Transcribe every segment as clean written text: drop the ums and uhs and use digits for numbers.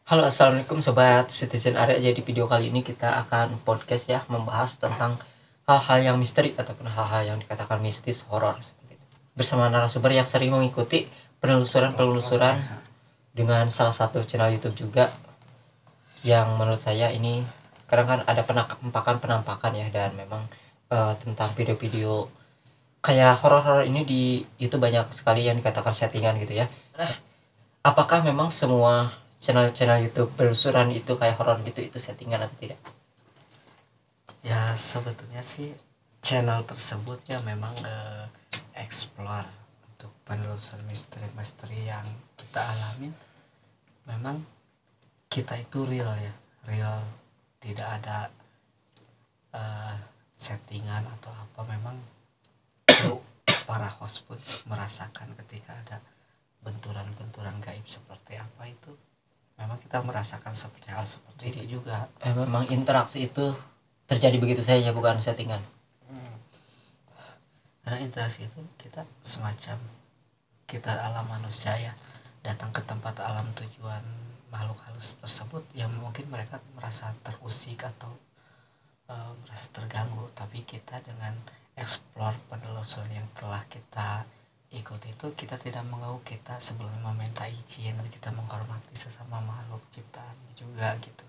Halo, assalamualaikum sobat Citizen Area. Jadi video kali ini kita akan podcast ya, membahas tentang hal-hal yang misteri ataupun hal-hal yang dikatakan mistis, horor seperti itu. Bersama narasumber yang sering mengikuti penelusuran dengan salah satu channel YouTube juga, yang menurut saya ini kadang kan ada penampakan ya, dan memang tentang video-video kayak horor-horor ini di YouTube banyak sekali yang dikatakan settingan gitu ya. Nah, apakah memang semua channel-channel YouTube penelusuran itu kayak horor gitu itu settingan atau tidak? Ya sebetulnya sih channel tersebut ya memang explore untuk penelusuran misteri-misteri yang kita alamin. Memang kita itu real ya, real, tidak ada settingan atau apa. Memang para host pun merasakan ketika ada benturan-benturan gaib seperti apa itu. Memang kita merasakan seperti hal seperti itu juga. Memang interaksi itu terjadi begitu saja, bukan settingan. Karena interaksi itu kita semacam kita alam manusia ya, datang ke tempat alam tujuan makhluk halus tersebut yang mungkin mereka merasa terusik atau merasa terganggu, tapi kita dengan explore penelusuran yang telah kita ikuti itu, kita tidak mengganggu, kita sebelumnya meminta izin dan kita menghormati sesama makhluk ciptaan juga gitu.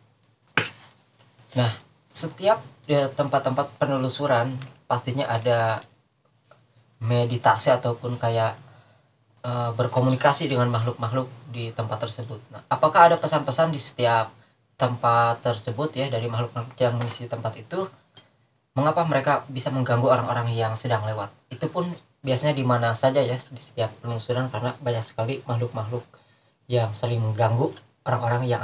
Nah, setiap tempat-tempat penelusuran pastinya ada meditasi ataupun kayak berkomunikasi dengan makhluk-makhluk di tempat tersebut. Nah, apakah ada pesan-pesan di setiap tempat tersebut ya, dari makhluk-makhluk yang mengisi tempat itu? Mengapa mereka bisa mengganggu orang-orang yang sedang lewat? Itu pun biasanya di mana saja ya, di setiap penelusuran, karena banyak sekali makhluk-makhluk yang saling mengganggu orang-orang yang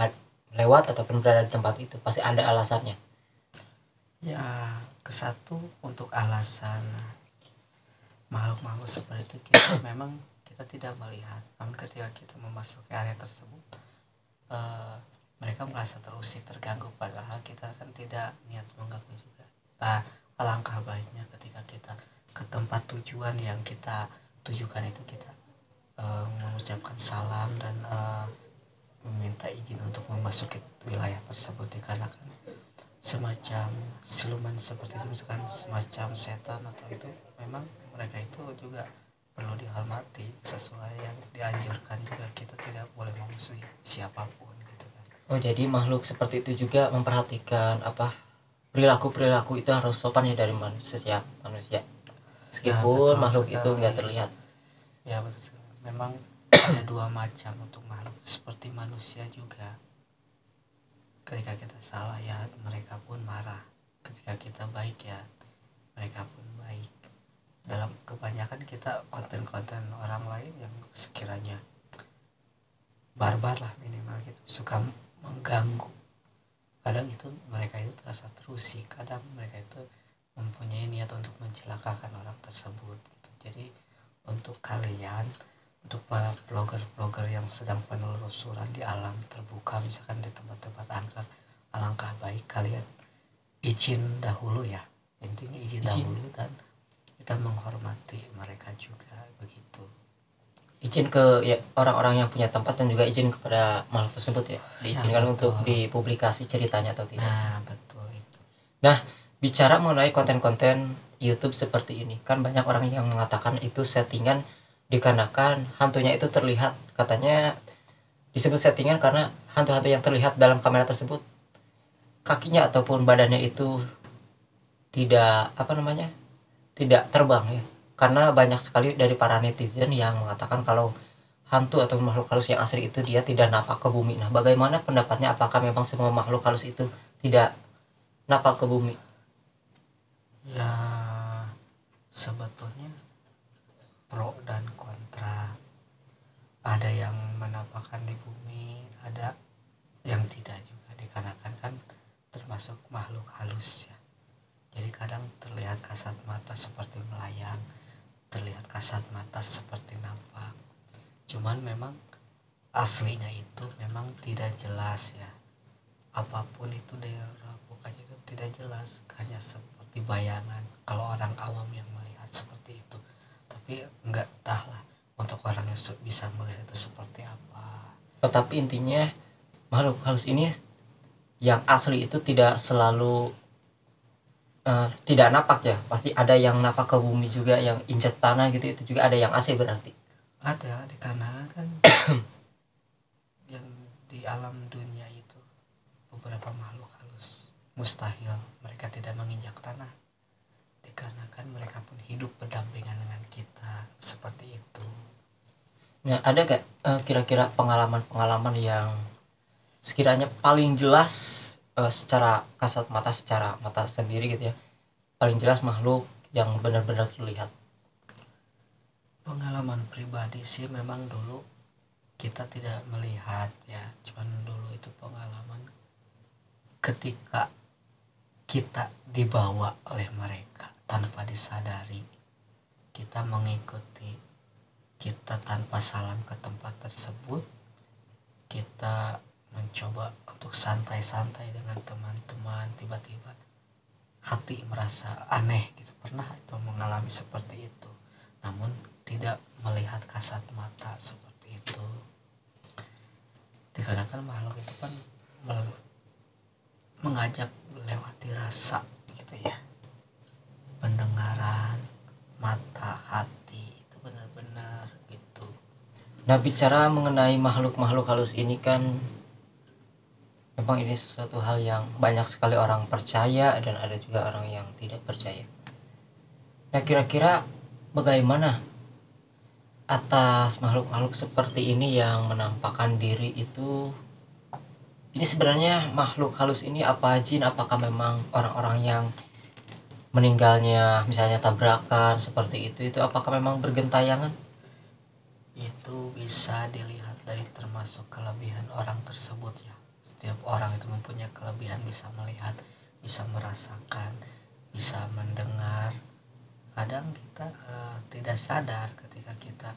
lewat ataupun berada di tempat itu. Pasti ada alasannya. Ya, kesatu untuk alasan makhluk-makhluk seperti itu kita memang kita tidak melihat, namun ketika kita memasuki area tersebut mereka merasa terusik, terganggu, padahal kita kan tidak niat mengganggu juga. Nah, alangkah baiknya ketika kita ke tempat tujuan yang kita tujukan itu, kita mengucapkan salam dan meminta izin untuk memasuki wilayah tersebut, dikarenakan semacam siluman seperti itu, misalkan semacam setan atau itu, memang mereka itu juga perlu dihormati sesuai yang dianjurkan juga. Kita tidak boleh memusuhi siapapun gitu kan. Oh, jadi makhluk seperti itu juga memperhatikan perilaku itu harus sopan ya dari manusia, meskipun Ya, makhluk itu sekali. nggak terlihat. Ya betul sekali. Memang ada dua macam untuk makhluk, seperti manusia juga. Ketika kita salah ya mereka pun marah, ketika kita baik ya mereka pun baik. Dalam kebanyakan kita konten-konten orang lain yang sekiranya barbar lah minimal gitu, suka mengganggu, kadang itu mereka itu terasa terusik, kadang mereka itu mempunyai niat untuk mencelakakan orang tersebut gitu. Jadi untuk kalian, untuk para vlogger-vlogger yang sedang penelusuran di alam terbuka, misalkan di tempat-tempat angker, alangkah baik kalian izin dahulu ya, intinya izin dahulu, dan kita menghormati mereka juga begitu. Izin ke ya, orang-orang yang punya tempat, dan juga izin kepada makhluk tersebut ya, diizinkan untuk dipublikasi ceritanya atau tidak. Nah betul itu. Nah, bicara mengenai konten-konten YouTube seperti ini, kan banyak orang yang mengatakan itu settingan dikarenakan hantunya itu terlihat, katanya disebut settingan karena hantu-hantu yang terlihat dalam kamera tersebut kakinya ataupun badannya itu tidak tidak terbang ya, karena banyak sekali dari para netizen yang mengatakan kalau hantu atau makhluk halus yang asli itu dia tidak napak ke bumi. Nah, bagaimana pendapatnya, apakah memang semua makhluk halus itu tidak napak ke bumi? Ya sebetulnya pro dan kontra, ada yang menampakkan di bumi, ada yang tidak juga, dikarenakan kan termasuk makhluk halus ya. Jadi kadang terlihat kasat mata seperti melayang, terlihat kasat mata seperti nampak, cuman memang aslinya itu memang tidak jelas ya. Apapun itu daerah bukannya itu tidak jelas, hanya seperti bayangan kalau orang awam yang melihat seperti itu. Tapi enggak entahlah untuk orang yang bisa melihat itu seperti apa. Tetapi intinya makhluk halus ini yang asli itu tidak selalu tidak napak ya, pasti ada yang napak ke bumi juga, yang injak tanah gitu, itu juga ada yang asli berarti. Ada, karena kan yang di alam dunia itu beberapa makhluk halus mustahil mereka tidak menginjak tanah, dikarenakan mereka pun hidup berdampingan dengan kita seperti itu. Nah, ada gak kira-kira pengalaman-pengalaman yang sekiranya paling jelas secara kasat mata, secara mata sendiri gitu ya, paling jelas makhluk yang benar-benar terlihat? Pengalaman pribadi sih memang dulu kita tidak melihat ya, cuman dulu itu pengalaman ketika kita dibawa oleh mereka tanpa disadari, kita mengikuti, kita tanpa salam ke tempat tersebut, kita mencoba untuk santai-santai dengan teman-teman, tiba-tiba hati merasa aneh gitu. Pernah itu mengalami seperti itu, namun tidak melihat kasat mata seperti itu, dikarenakan makhluk itu kan mengajak melewati rasa gitu ya, pendengaran, mata, hati, itu benar-benar gitu. Nah, bicara mengenai makhluk-makhluk halus ini kan memang ini sesuatu hal yang banyak sekali orang percaya dan ada juga orang yang tidak percaya. Nah, kira-kira bagaimana atas makhluk-makhluk seperti ini yang menampakkan diri itu, ini sebenarnya makhluk halus ini apa jin, apakah memang orang-orang yang meninggalnya misalnya tabrakan seperti itu apakah memang bergentayangan? Itu bisa dilihat dari termasuk kelebihan orang tersebut ya. Setiap orang itu mempunyai kelebihan, bisa melihat, bisa merasakan, bisa mendengar. Kadang kita tidak sadar ketika kita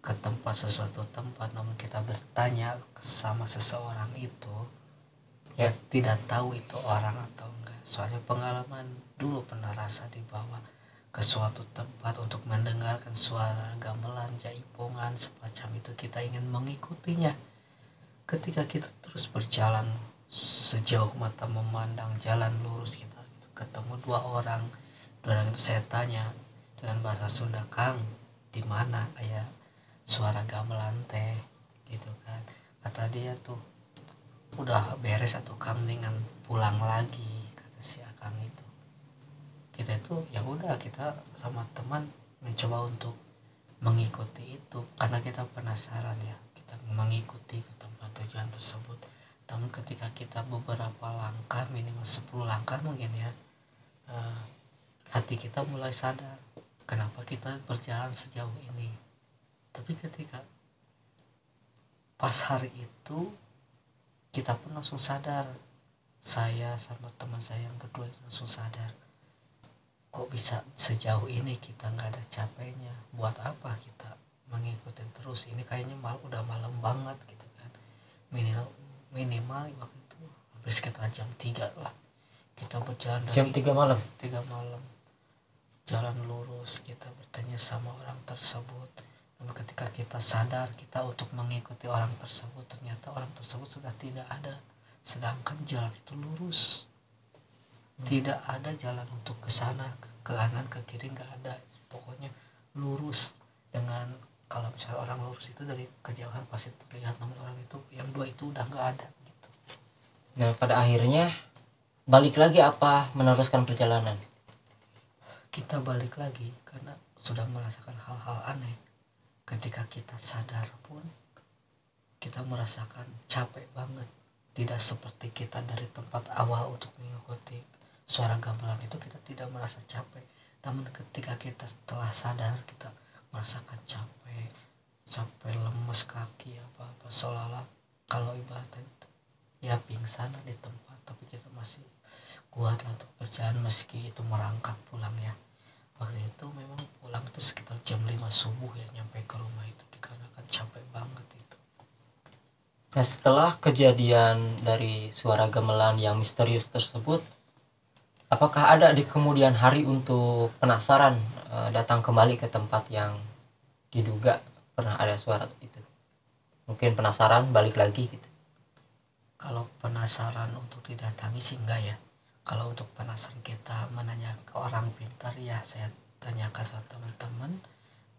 ke tempat, sesuatu tempat, namun kita bertanya sama seseorang itu ya tidak tahu itu orang atau enggak. Soalnya pengalaman dulu pernah rasa dibawa ke suatu tempat untuk mendengarkan suara gamelan, jaipongan semacam itu, kita ingin mengikutinya. Ketika kita terus berjalan sejauh mata memandang, jalan lurus, kita ketemu dua orang itu saya tanya dengan bahasa Sunda, "Kang, di mana aya suara gamelan teh?" gitu kan. Kata dia tuh, "Udah beres atau Kang, dengan pulang lagi," kata si Akang itu. Kita itu ya udah, kita sama teman mencoba untuk mengikuti itu karena kita penasaran ya, kita mengikuti ke tempat tujuan tersebut. Namun ketika kita beberapa langkah, minimal 10 langkah mungkin ya, hati kita mulai sadar kenapa kita berjalan sejauh ini. Tapi ketika pas hari itu kita pun langsung sadar, saya sama teman saya yang berdua itu langsung sadar, kok bisa sejauh ini kita nggak ada capeknya, buat apa kita mengikuti terus, ini kayaknya udah malam banget gitu kan. Minimal waktu itu hampir sekitar jam 3 lah kita berjalan dari Jam 3 malam. 3 malam jalan lurus, kita bertanya sama orang tersebut. Lalu ketika kita sadar kita untuk mengikuti orang tersebut, ternyata orang tersebut sudah tidak ada, sedangkan jalan itu lurus. Tidak ada jalan untuk ke sana, ke kanan, ke kiri, nggak ada, pokoknya lurus. Dengan kalau misalnya orang lurus itu dari kejauhan pasti terlihat, namun orang itu yang dua itu udah nggak ada gitu. Nah, pada akhirnya balik lagi apa meneruskan perjalanan? Kita balik lagi karena sudah merasakan hal-hal aneh. Ketika kita sadar pun kita merasakan capek banget, tidak seperti kita dari tempat awal untuk mengikuti suara gamelan itu, kita tidak merasa capek. Namun ketika kita setelah sadar, kita merasakan capek lemes kaki apa seolah-olah kalau ibaratnya ya pingsan di tempat, tapi kita masih kuat lah untuk berjalan meski itu merangkak pulang ya. Waktu itu memang pulang itu sekitar jam 5 subuh ya, nyampe ke rumah itu dikarenakan capek banget itu. Nah, setelah kejadian dari suara gamelan yang misterius tersebut, apakah ada di kemudian hari untuk penasaran datang kembali ke tempat yang diduga pernah ada suara itu? Mungkin penasaran balik lagi gitu. Kalau penasaran untuk didatangi sih enggak ya. Kalau untuk penasaran kita menanya ke orang pintar ya saya tanyakan sama teman-teman.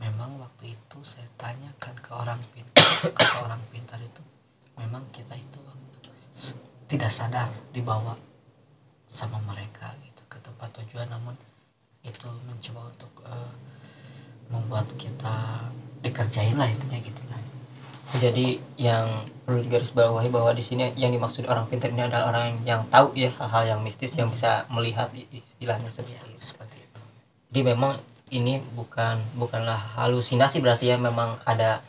Memang waktu itu saya tanyakan ke orang pintar, kata orang pintar itu memang kita itu tidak sadar dibawa sama mereka gitu ke tempat tujuan, namun itu mencoba untuk membuat kita dikerjain lah intinya gitu lah. Jadi yang perlu digarisbawahi bahwa di sini yang dimaksud orang pintar ini adalah orang yang tahu ya hal-hal yang mistis, yang bisa melihat istilahnya seperti Ya, itu. seperti itu. Jadi memang ini bukanlah halusinasi, berarti ya memang ada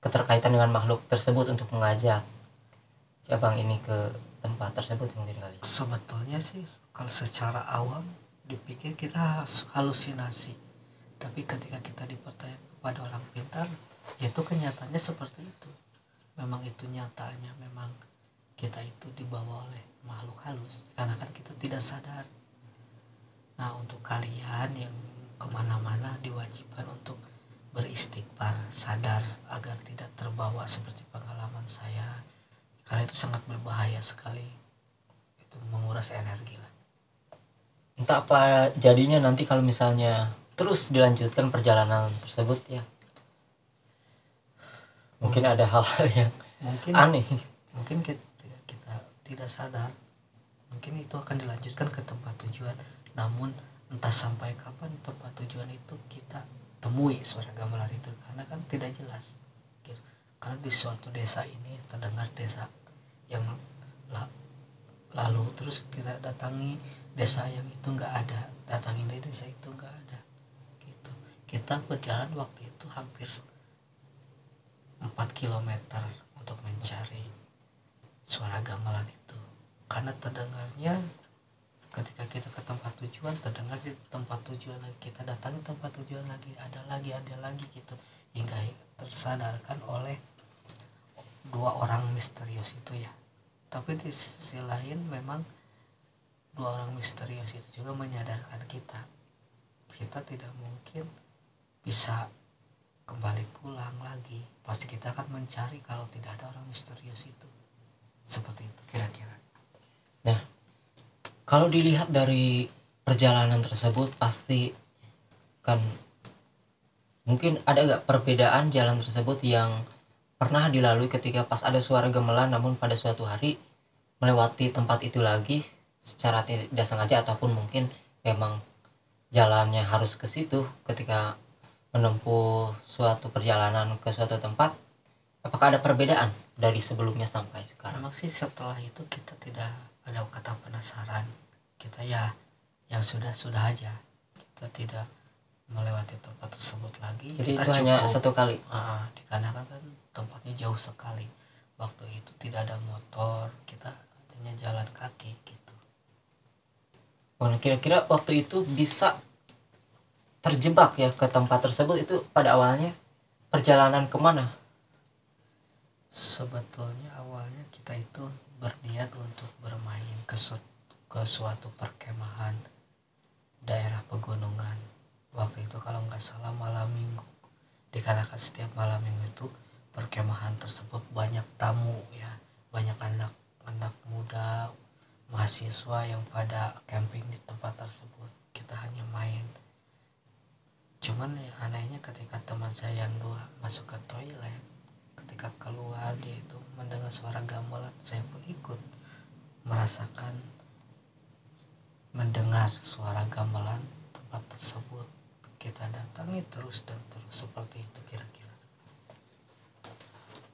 keterkaitan dengan makhluk tersebut untuk mengajak si abang ini ke tempat tersebut mungkin kali. Sebetulnya sih kalau secara awam dipikir kita halusinasi, tapi ketika kita dipertanya kepada orang pintar, itu kenyataannya seperti itu. Memang itu nyatanya, memang kita itu dibawa oleh makhluk halus karena kan kita tidak sadar. Nah, untuk kalian yang kemana-mana diwajibkan untuk beristighfar, sadar agar tidak terbawa seperti pengalaman saya, karena itu sangat berbahaya sekali, itu menguras energi lah. Entah apa jadinya nanti kalau misalnya terus dilanjutkan perjalanan tersebut ya, mungkin ada hal-hal yang Mungkin aneh. mungkin kita tidak sadar, mungkin itu akan dilanjutkan ke tempat tujuan, namun entah sampai kapan tempat tujuan itu kita temui suara gamelan itu, karena kan tidak jelas gitu. Karena di suatu desa ini terdengar desa yang lalu terus kita datangi desa yang itu nggak ada, datangin dari desa itu nggak ada gitu. Kita berjalan waktu itu hampir 4 kilometer untuk mencari suara gamelan itu, karena terdengarnya ketika kita ke tempat tujuan terdengar di tempat tujuan lagi, kita datangi tempat tujuan lagi, ada lagi gitu, hingga tersadarkan oleh 2 orang misterius itu ya. Tapi di sisi lain memang 2 orang misterius itu juga menyadarkan kita tidak mungkin bisa kembali pulang lagi, pasti kita akan mencari kalau tidak ada orang misterius itu. Seperti itu kira-kira. Nah, kalau dilihat dari perjalanan tersebut pasti kan mungkin ada gak perbedaan jalan tersebut yang pernah dilalui ketika pas ada suara gamelan, namun pada suatu hari melewati tempat itu lagi secara tidak sengaja, ataupun mungkin memang jalannya harus ke situ ketika menempuh suatu perjalanan ke suatu tempat. Apakah ada perbedaan dari sebelumnya sampai sekarang? Memang sih setelah itu kita tidak ada kata penasaran, kita ya yang sudah aja, kita tidak melewati tempat tersebut lagi. Jadi kita itu hanya satu kali. Dikarenakan kan tempatnya jauh sekali, waktu itu tidak ada motor, kita hanya jalan kaki gitu. Kira-kira waktu itu bisa terjebak ya ke tempat tersebut, itu pada awalnya perjalanan kemana? Sebetulnya awalnya kita itu berniat untuk bermain ke suatu perkemahan daerah pegunungan. Waktu itu kalau nggak salah malam minggu, dikarenakan setiap malam minggu itu perkemahan tersebut banyak tamu ya, banyak anak muda, mahasiswa yang pada camping di tempat tersebut. Kita hanya main. Cuman ya anehnya ketika teman saya yang 2 masuk ke toilet, ketika keluar dia itu mendengar suara gamelan, saya pun ikut merasakan mendengar suara gamelan tempat tersebut. Kita datangi terus dan terus seperti itu kira-kira.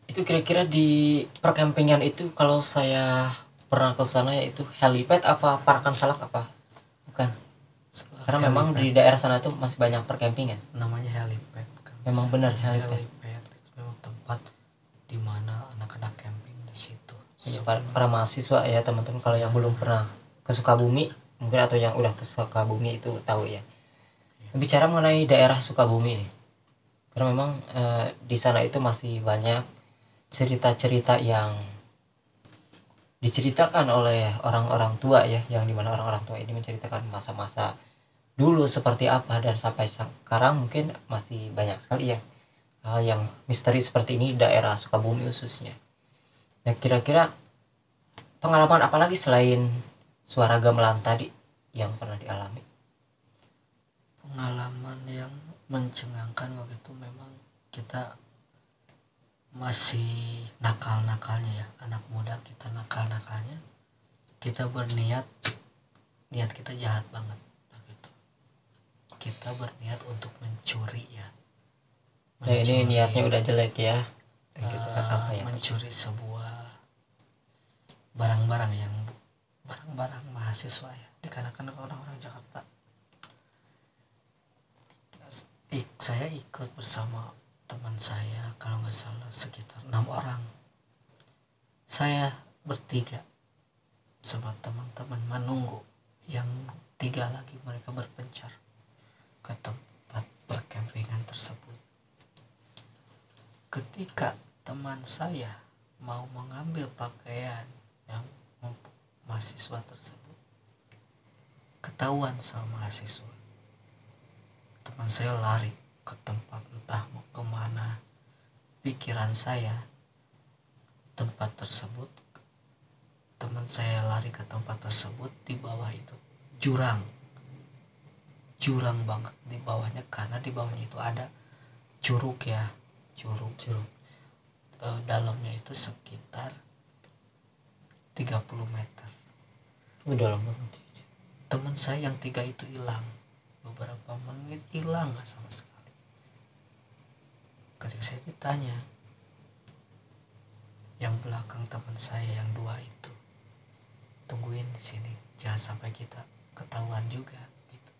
Itu kira-kira di perkempingan itu, kalau saya pernah ke sana, yaitu helipad apa Parakan Salak apa? Bukan. Karena helipad. Memang di daerah sana itu masih banyak perkempingan. Namanya helipad. Memang benar helipad. Helipad itu memang tempat di mana anak-anak camping di situ. Para mahasiswa ya teman-teman, kalau yang belum pernah ke Sukabumi mungkin, atau yang udah ke Sukabumi itu tahu ya. Bicara mengenai daerah Sukabumi nih, karena memang di sana itu masih banyak cerita-cerita yang diceritakan oleh orang-orang tua ya, yang dimana orang-orang tua ini menceritakan masa-masa dulu seperti apa, dan sampai sekarang mungkin masih banyak sekali ya hal yang misteri seperti ini di daerah Sukabumi khususnya. Nah, kira-kira pengalaman apa lagi selain suara gamelan tadi yang pernah dialami? Pengalaman yang mencengangkan waktu itu memang kita masih nakal-nakalnya ya, anak muda kita nakal-nakalnya, kita berniat, niat kita jahat banget gitu. Kita berniat untuk mencuri ya, Nah ini niatnya udah jelek ya. Dan kita apa ya? mencuri sebuah barang-barang yang barang-barang mahasiswa ya, dikarenakan orang-orang Jakarta. Saya ikut bersama teman saya, kalau nggak salah sekitar 6 orang. Saya bertiga sama teman-teman menunggu yang 3 lagi, mereka berpencar ke tempat perkempingan tersebut. Ketika teman saya mau mengambil pakaian yang mahasiswa tersebut, ketahuan sama mahasiswa. Teman saya lari ke tempat entah mau kemana. Pikiran saya tempat tersebut, teman saya lari ke tempat tersebut, di bawah itu jurang banget di bawahnya, karena di bawahnya itu ada curug ya, curug. Dalamnya itu sekitar 30 meter. Dalam banget. Teman saya yang 3 itu hilang, beberapa menit hilang nggak sama sekali. Ketika saya ditanya, yang belakang teman saya yang 2 itu, tungguin di sini, jangan sampai kita ketahuan juga gitu.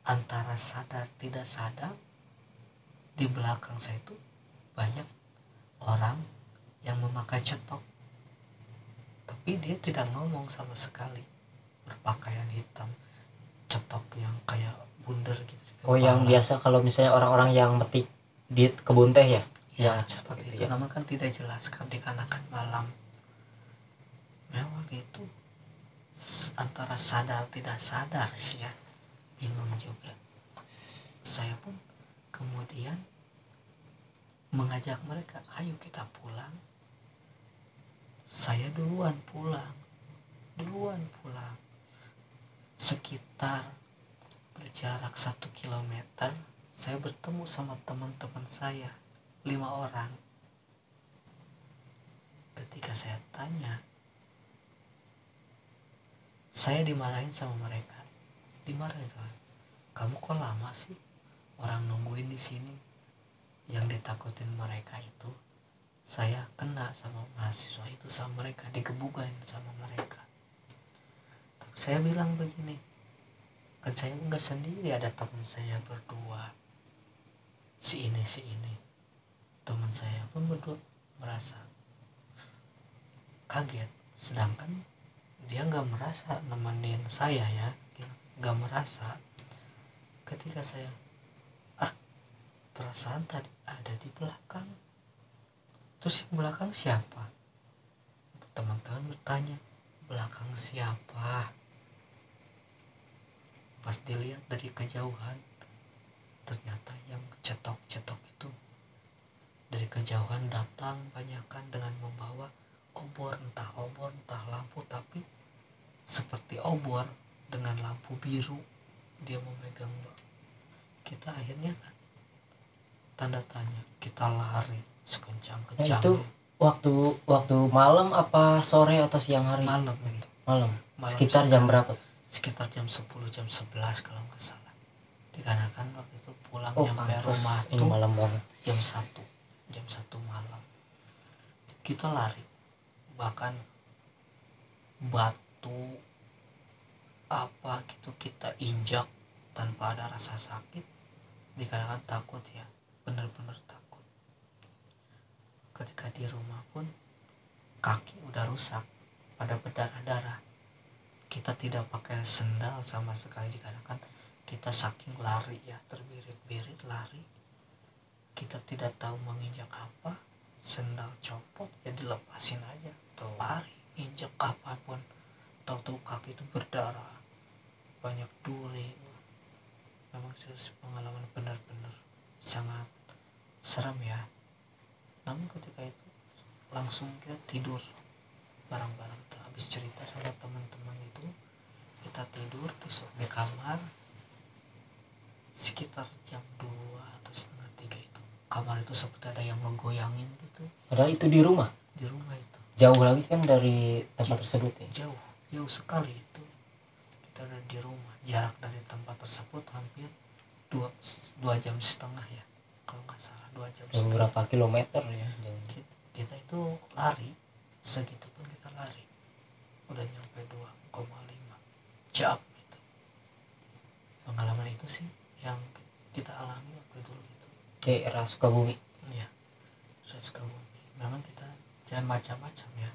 Antara sadar tidak sadar, di belakang saya itu banyak orang yang memakai cetok, tapi dia tidak ngomong sama sekali, berpakaian hitam, cetok yang kayak bundar gitu. Oh yang biasa kalau misalnya orang-orang yang metik di kebun teh ya? Ya, seperti itu ya. namun kan tidak jelas kan, dikarenakan malam. Memang itu antara sadar tidak sadar sih ya, bingung juga. Saya pun kemudian mengajak mereka, ayo kita pulang. Saya duluan pulang. Sekitar berjarak 1 kilometer, saya bertemu sama teman-teman saya 5 orang. Ketika saya tanya, saya dimarahin sama mereka. Kamu kok lama sih, orang nungguin di sini. Yang ditakutin mereka itu saya kena sama mahasiswa itu, sama mereka digebukin sama mereka. Tapi saya bilang begini, kan saya nggak sendiri, ada teman saya berdua, si ini. Teman saya pun berdua merasa kaget, sedangkan dia nggak merasa nemenin saya ya, nggak merasa. Ketika saya, perasaan tadi ada di belakang, terus yang belakang siapa? Teman-teman bertanya, belakang siapa? Pas dilihat dari kejauhan, ternyata yang cetok-cetok itu dari kejauhan datang banyakan dengan membawa obor, entah lampu, tapi seperti obor dengan lampu biru. Dia memegang. Kita akhirnya kan tanda tanya, kita lari sekencang-kencangnya. Nah, itu waktu malam apa sore atau siang hari? Malam itu. Malam. Sekitar jam berapa? Sekitar jam 10, jam 11 kalau nggak salah. Dikarenakan waktu itu pulang nyampe pantes. rumah Ini tuh malam banget. jam 1 malam. Kita lari, bahkan batu apa gitu kita injak tanpa ada rasa sakit, dikarenakan takut ya, benar-benar takut. Ketika di rumah pun kaki udah rusak, pada berdarah-darah. Kita tidak pakai sendal sama sekali, dikarenakan kita saking lari ya, terbirit-birit lari. Kita tidak tahu menginjak apa, sendal copot ya dilepasin aja, lari injak apapun, tahu-tahu kaki itu berdarah, banyak duri. Memang pengalaman benar-benar sangat serem ya. Namun ketika itu langsung kita tidur barang-barang tuh. Habis cerita sama teman-teman itu kita tidur besok di kamar sekitar jam 2 atau setengah 3 itu kamar itu seperti ada yang ngegoyangin gitu. Padahal itu di rumah Itu jauh lagi kan dari tempat tersebut ya. jauh sekali itu. Kita ada di rumah, jarak dari tempat tersebut hampir 2,5 jam ya kalau nggak salah, 2 jam setengah. Berapa kilometer ya. Kita itu lari segitu pun kita lari udah nyampe 2,5 jam itu. Pengalaman itu sih yang kita alami waktu dulu itu. Daerah Sukabumi. Iya, saya Sukabumi. Memang kita jangan macam-macam ya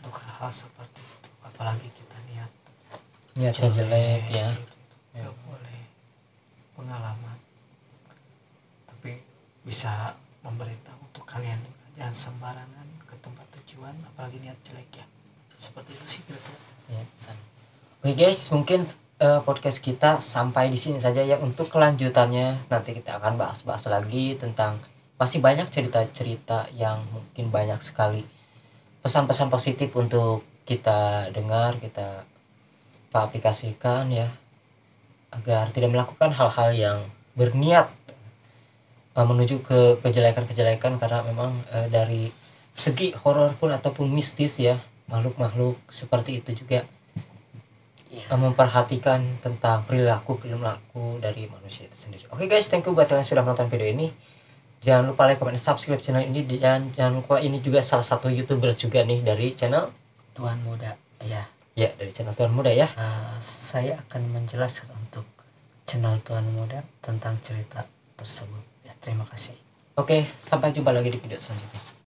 untuk hal-hal seperti itu, apalagi kita Niatnya jelek ya. gitu. Nggak boleh. Pengalaman tapi bisa memberitahu untuk kalian juga, jangan sembarangan ke tempat tujuan apalagi niat jelek ya, seperti itu sih kira-kira. Ya, oke guys, mungkin podcast kita sampai di sini saja ya. Untuk kelanjutannya nanti kita akan bahas-bahas lagi tentang masih banyak cerita-cerita yang mungkin banyak sekali pesan-pesan positif untuk kita dengar, kita aplikasikan ya, agar tidak melakukan hal-hal yang berniat menuju ke kejelekan-kejelekan. Karena memang dari segi horor pun ataupun mistis ya, makhluk-makhluk seperti itu juga memperhatikan tentang perilaku dari manusia itu sendiri. Oke guys, thank you buat kalian sudah menonton video ini. Jangan lupa like, comment, subscribe channel ini, dan jangan lupa ini juga salah satu YouTubers juga nih dari channel Tuan Muda ya. Ya, dari channel Tuan Muda ya. Saya akan menjelaskan untuk channel Tuan Muda tentang cerita tersebut ya. Terima kasih. Oke, sampai jumpa lagi di video selanjutnya.